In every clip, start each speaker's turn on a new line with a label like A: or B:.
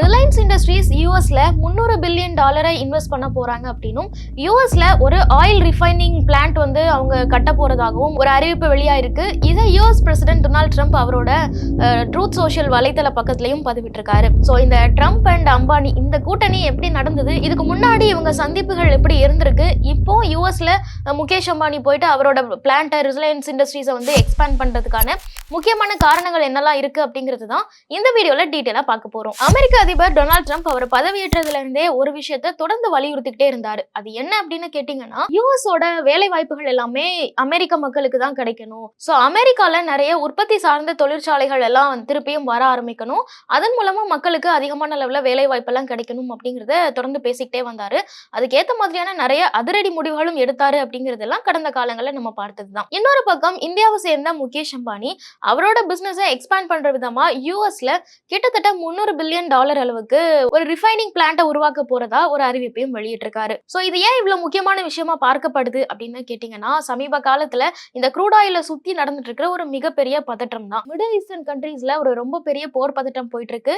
A: Reliance industries யூஎஸ்ல $300 billion invest பண்ண போறாங்க அப்படின்னும் யூஎஸ்ல ஒரு ஆயில் ரிஃபைனிங் பிளான்ட் வந்து அவங்க கட்ட போறதாகவும் ஒரு அறிவிப்பு வெளியாயிருக்கு. இதை யூஎஸ் பிரசிடென்ட் டொனால்ட் ட்ரம்ப் அவரோட ட்ரூத் சோஷியல் வலைத்தள பக்கத்திலையும் பதிவிட்டிருக்காரு. ஸோ இந்த ட்ரம்ப் அண்ட் அம்பானி இந்த கூட்டணி எப்படி நடந்தது, இதுக்கு முன்னாடி இவங்க சந்திப்புகள் எப்படி இருந்திருக்கு, இப்போ யூஎஸ்ல முகேஷ் அம்பானி போயிட்டு அவரோட பிளான்ட்டை ரிலையன்ஸ் இண்டஸ்ட்ரீஸை வந்து எக்ஸ்பேண்ட் பண்றதுக்கான முக்கியமான காரணங்கள் என்னெல்லாம் இருக்கு அப்படிங்கிறது தான் இந்த வீடியோல டீட்டெயிலா பார்க்க போறோம். அமெரிக்க அதிபர் டொனால்ட் ட்ரம்ப் அவர் பதவியேற்றதுல இருந்தே ஒரு விஷயத்தை தொடர்ந்து வலியுறுத்திக்கிட்டே இருந்தாரு. அது என்ன அப்படின்னு கேட்டீங்கன்னா, யூஎஸோட வேலை வாய்ப்புகள் எல்லாமே அமெரிக்க மக்களுக்கு தான் கிடைக்கணும். ஸோ அமெரிக்கால நிறைய உற்பத்தி சார்ந்த தொழிற்சாலைகள் எல்லாம் திருப்பியும் வர ஆரம்பிக்கணும். அதன் மூலமா மக்களுக்கு அதிகமான அளவுல வேலை வாய்ப்பெல்லாம் கிடைக்கணும் அப்படிங்கிறத தொடர்ந்து பேசிக்கிட்டே வந்தாரு. அதுக்கேற்ற மாதிரியான நிறைய அதிரடி முடிவுகளும் எடுத்தாரு அப்படிங்கிறதெல்லாம் கடந்த காலங்களில் நம்ம பார்த்ததுதான். இன்னொரு பக்கம் இந்தியாவை சேர்ந்த முகேஷ் அம்பானி அவரோட பிசினஸை எக்ஸ்பேண்ட் பண்ற விதமா யூஎஸ்ல கிட்டத்தட்ட $300 பில்லியன் அளவுக்கு ஒரு ரிஃபைனிங் பிளான்ட்டை உருவாக்க போறதா ஒரு அறிவிப்பையும் வெளியிட்டிருக்காரு. ஸோ இது ஏன் இவ்வளவு முக்கியமான விஷயமா பார்க்கப்படுது அப்படின்னு கேட்டீங்கன்னா, சமீப காலத்துல இந்த க்ரூட் ஆயில சுத்தி நடந்துட்டு இருக்கிற ஒரு மிகப்பெரிய பதற்றம் தான். மிடில் ஈஸ்டர்ன் கண்ட்ரீஸ்ல ஒரு ரொம்ப பெரிய போர் பதற்றம் போயிட்டு இருக்கு.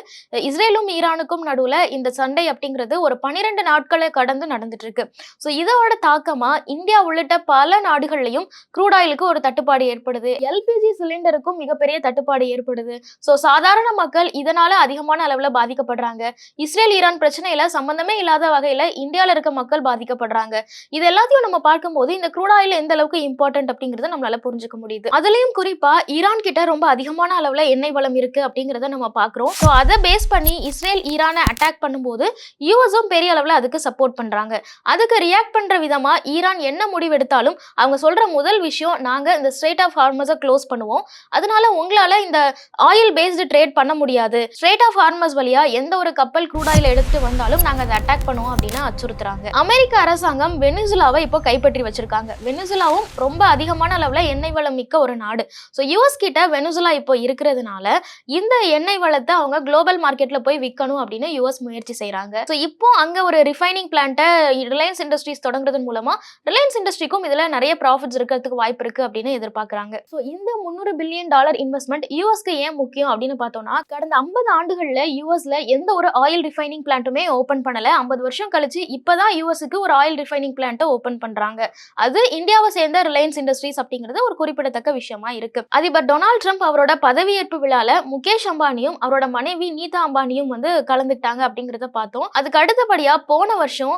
A: இஸ்ரேலும் ஈரானுக்கும் நடுவுல இந்த சண்டை அப்படிங்கிறது ஒரு 12 நாட்களை கடந்து நடந்துட்டு இருக்கு. ஸோ இதோட தாக்கமா இந்தியா உள்ளிட்ட பல நாடுகள்லையும் க்ரூட் ஆயிலுக்கு ஒரு தட்டுப்பாடு ஏற்படுது. எல்பிஜி சிலிண்டருக்கும் மிகப்பெரிய தட்டுப்பாடு ஏற்படுது. சோ சாதாரண மக்கள் இதனால அதிகமான அளவுல பாதிக்கப்படுறாங்க. இஸ்ரேல் ஈரான் பிரச்சனையில சம்பந்தமே இல்லாத வகையில இந்தியால இருக்க மக்கள் பாதிக்கப்படுறாங்க. இது எல்லாத்தையும் நம்ம பார்க்கும்போது இந்த க்ரூட் ஆயில் எந்த அளவுக்கு இம்பார்ட்டன்ட் அப்படிங்கறத நம்மளால புரிஞ்சுக்க முடியுது. அதுலயும் குறிப்பா ஈரான் கிட்ட ரொம்ப அதிகமான அளவுல எண்ணெய் வளம் இருக்கு அப்படிங்கறத நம்ம பாக்குறோம். சோ அதை பேஸ் பண்ணி இஸ்ரேல் ஈரானை அட்டாக் பண்ணும்போது யூஎஸும் பெரிய அளவுல அதுக்கு சப்போர்ட் பண்றாங்க. அதுக்கு ரியாக்ட் பண்ற விதமா ஈரான் என்ன முடிவு எடுத்தாலும் அவங்க சொல்ற முதல் விஷயம், நாங்க இந்த ஸ்ட்ரெய்ட் ஆஃப் ஹார்மஸை க்ளோஸ் பண்ணுவோம், அதனால உங்களால இந்த ஆயில் பேஸ்டு ட்ரேட் பண்ண முடியாது, ஸ்ட்ரெய்ட் ஆஃப் ஹார்மஸ் வழியா எந்த ஒரு கப்பல் க்ரூட் ஆயில் எடுத்துட்டு வந்தாலும் நாங்க அதை அட்டாக் பண்ணுவோம் அப்படின்னு அச்சுறுத்துறாங்க. அமெரிக்க அரசாங்கம் வெனிசுலாவை இப்போ கைப்பற்றி வச்சிருக்காங்க. வெனிசுலாவும் ரொம்ப அதிகமான அளவுல எண்ணெய் வளம் மிக்க ஒரு நாடு. ஸோ யூஎஸ் கிட்ட வெனிசுலா இப்போ இருக்கிறதுனால இந்த எண்ணெய் வளத்தை அவங்க குளோபல் மார்க்கெட்ல போய் விற்கணும் அப்படின்னு யூஎஸ் முயற்சி செய்யறாங்க. ஸோ இப்போ அங்க ஒரு ரிஃபைனிங் பிளான்ட்டை ரிலையன்ஸ் இண்டஸ்ட்ரீஸ் தொடங்குறது மூலமா ரிலையன்ஸ் இண்டஸ்ட்ரிக்கும் இதுல நிறைய ப்ராஃபிட்ஸ் இருக்கிறதுக்கு வாய்ப்பு இருக்கு அப்படின்னு எதிர்பார்க்கறாங்க. ஸோ இந்த $300 பில்லியன் இன்வெஸ்ட்மெண்ட் யூஎஸ்க்கு ஏன் முக்கியம் அப்படின்னு பார்த்தோம்னா, கடந்த 50 ஆண்டுகள்ல யூஎஸ்ல எந்த ஒரு ஆயில் ரிஃபைனிங் பிளான்ட்டுமே ஓபன் பண்ணல. 50 வருஷம் கழிச்சு இப்பதான் யூஎஸ்க்கு ஒரு ஆயில் ரிஃபைனிங் பிளான்ட்டை ஓபன் பண்றாங்க. அது இந்தியாவை சேர்ந்த ரிலையன்ஸ் இண்டஸ்ட்ரீஸ் அப்படிங்கிறது ஒரு குறிப்பிடத்தக்க விஷயமா இருக்கு. அதிபர் டொனால்ட் ட்ரம்ப் அவரோட பதவியேற்பு விழால முகேஷ் அம்பானியும் அவரோட மனைவி நீதா அம்பானியும் வந்து கலந்துட்டாங்க அப்படிங்கறத பார்த்தோம். அதுக்கு அடுத்தபடியா போன வருஷம்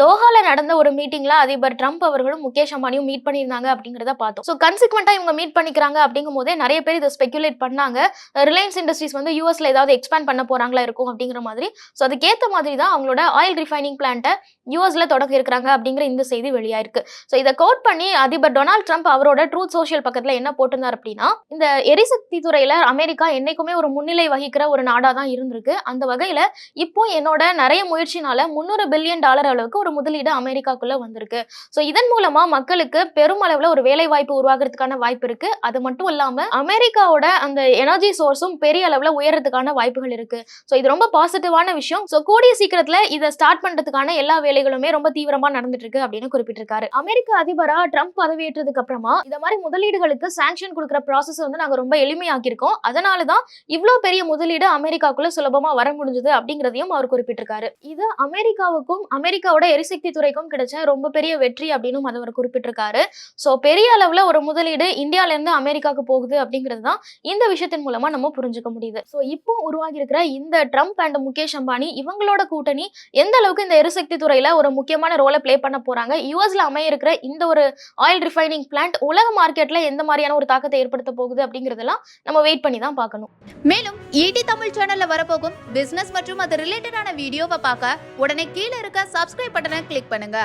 A: தோஹால நடந்த ஒரு மீட்டிங்ல அதிபர் ட்ரம்ப் அவர்களும் முகேஷ் அம்பானியும் மீட் பண்ணியிருந்தாங்க அப்படிங்கறத பார்த்தோம். ஸோ கன்சிக்வெண்டா இவங்க மீட் பண்ணிக்கிறாங்க அப்படிங்கும் போதே நிறைய பேர் இதை ஸ்பெகுலேட் பண்ணாங்க, ரிலையன்ஸ் இண்டஸ்ட்ரீஸ் வந்து யூஎஸ்ல ஏதாவது எக்ஸ்பேண்ட் பண்ண போறாங்களா இருக்கும் அப்படிங்கிற மாதிரி. ஸோ அதுக்கேற்ற மாதிரி தான் அவங்களோட ஆயில் ரிஃபைனிங் பிளான்ட்டை யூஎஸ்ல தொடங்க இருக்கிறாங்க அப்படிங்கிற இந்த செய்தி வெளியாயிருக்கு. ஸோ இதை கோட் பண்ணி அதிபர் டொனால்ட் ட்ரம்ப் அவரோட ட்ரூத் சோஷியல் பக்கத்துல என்ன போட்டிருந்தார் அப்படின்னா, இந்த எரிசக்தி துறையில அமெரிக்கா என்னைக்குமே ஒரு முன்னிலை வகிக்கிற ஒரு நாடா தான் இருந்திருக்கு. அந்த வகையில இப்போ என்னோட நிறைய முயற்சினால $300 பில்லியன் அளவுக்கு ஒரு முதலீடு அமெரிக்காக்குள்ள வந்திருக்கு. ஸோ இதன் மூலமா மக்களுக்கு பெருமளவுல ஒரு வேலை வாய்ப்பு உருவாகிறதுக்கான வாய்ப்பு இருக்கு. அது மட்டும் இல்லாம அமெரிக்காவோட அந்த எனர்ஜி சோர்ஸும் பெரிய அளவுல உயரத்துக்கான வாய்ப்புகள் இருக்கு. ஸோ இது ரொம்ப பாசிட்டிவான விஷயம். ஸோ கூடிய சீக்கிரத்துல இதை ஸ்டார்ட் பண்றதுக்கான எல்லா வேலைகளுமே ரொம்ப தீவிரமா நடந்துட்டு இருக்கு அப்படின்னு குறிப்பிட்டிருக்காரு. அமெரிக்க அதிபரா ட்ரம்ப் பதவியேற்றதுக்கு அப்புறமா இந்த மாதிரி முதலீடுகளுக்கு சாங்ஷன் கொடுக்குற ப்ராசஸ் வந்து நாங்க ரொம்ப எளிமையாக்கியிருக்கோம். அதனாலதான் இவ்வளவு பெரிய முதலீடு அமெரிக்காக்குள்ள சுலபமா வர முடிஞ்சது அப்படிங்கிறதையும் அவர் குறிப்பிட்டிருக்காரு. இது அமெரிக்காவுக்கும் அமெரிக்காவோட எரிசக்தி துறைக்கும் கிடைச்ச ரொம்ப பெரிய வெற்றி அப்படின்னு அவர் குறிப்பிட்டிருக்காரு. ஸோ பெரிய அளவுல ஒரு முதலீடு இந்தியால இருந்து அமெரிக்காவுக்கு போகுது அப்படிங்கிறது தான் இந்த விஷயத்தின் மூலமா நம்ம புரிஞ்சுக்க முடியுது. ஸோ இப்போ உருவாகி இருக்கிற இந்த ட்ரம்ப் அண்ட் முகேஷ் அம்பானி இவங்களோட கூட்டணி எந்த அளவுக்கு இந்த எரிசக்தி துறையில ஒரு முக்கியமான ரோலை பிளே பண்ண போறாங்க, யூஎஸ்ல அமைய இருக்கிற இந்த ஒரு ஆயில் ரிஃபைனிங் பிளான்ட் உலக மார்க்கெட்ல எந்த மாதிரியான ஒரு தாக்கத்தை ஏற்படுத்த போகுது அப்படிங்கிறதெல்லாம் நம்ம வெயிட் பண்ணி தான் பார்க்கணும்.
B: மேலும் ஈடி தமிழ் சேனல்ல வரப்போகும் பிசினஸ் மற்றும் அது ரிலேட்டடான வீடியோவை பார்க்க உடனே கீழே இருக்க சப்ஸ்கிரைப் பட்டனை கிளிக் பண்ணுங்க.